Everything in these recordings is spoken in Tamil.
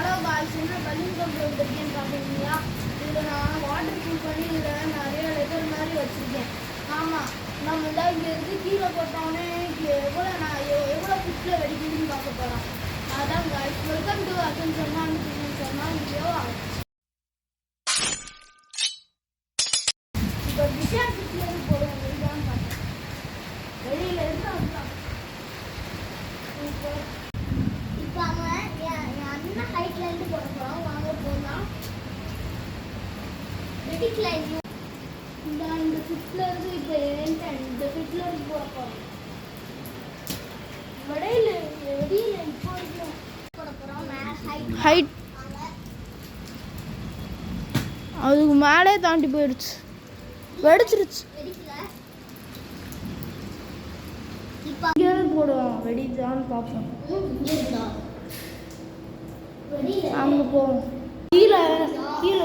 ஹலோ காய்ஸ், என்ன பலூன் கொண்டு வந்திருக்கேன்னு பார்க்குறீங்களா? இதில் நான் வாட்டர் ப்ரூஃப் பண்ணி இதில் நிறைய லெட்டர் மாதிரி வச்சுருக்கேன். ஆமாம், நம்ம தான் இங்கே இருந்து கீழே போட்டோன்னே எவ்வளோ ஃபுட்டில் வெடிக்குதுன்னு பார்க்க போகிறோம். அதான் காய்ஸ், வெல்கம் டு அசன் சொன்னால் வீடியோ. இப்போ விஷயம் ஃபுட்லேருந்து போடுவோம். வெளிதான் பார்த்தேன், வெளியில் இருந்து அதுதான். இப்போ அவன் என் அண்ணன் ஹைட்லேருந்து போட போகிறான். வாங்க போகலாம். வெடிக்கலாம் இந்த ஃபிட்லேருந்து இப்போ இந்த ஃபிட்லேருந்து போட போகிறோம். வெளியில் இப்போ போட போகிறோம். ஹைட் அதுக்கு மேலே தாண்டி போயிடுச்சு, வெடிச்சிருச்சு. இப்போ இங்கேருந்து போடுவோம். வெடிதான்னு பார்ப்போம். அங்கே போவோம். கீழே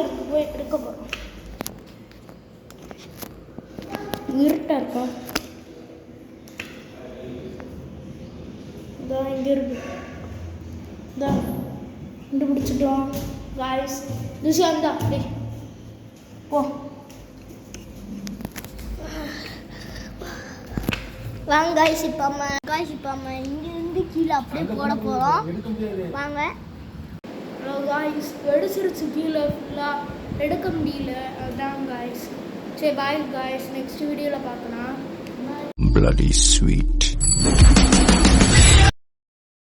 இருக்கு போய் எடுக்க போகிறோம். இருட்டாக இருக்கா? இதான் இங்கே இருக்கு. இதான் கண்டுபிடிச்சிட்டோம் காய்ஸ். துஷான் தான் அப்படி போ. வாங்க காய்ஸ், இப்போ நம்ம இங்கேருந்து கீழே அப்படியே போட போகிறோம். வாங்க. ஹலோ காய்ஸ், வெடிச்சிருச்சு. கீழே ஃபுல்லாக எடுக்க முடியல. அதான் காய்ஸ். சரி பாய் காய்ஸ், நெக்ஸ்ட் வீடியோவில் பார்க்கலாம். Bloody sweet.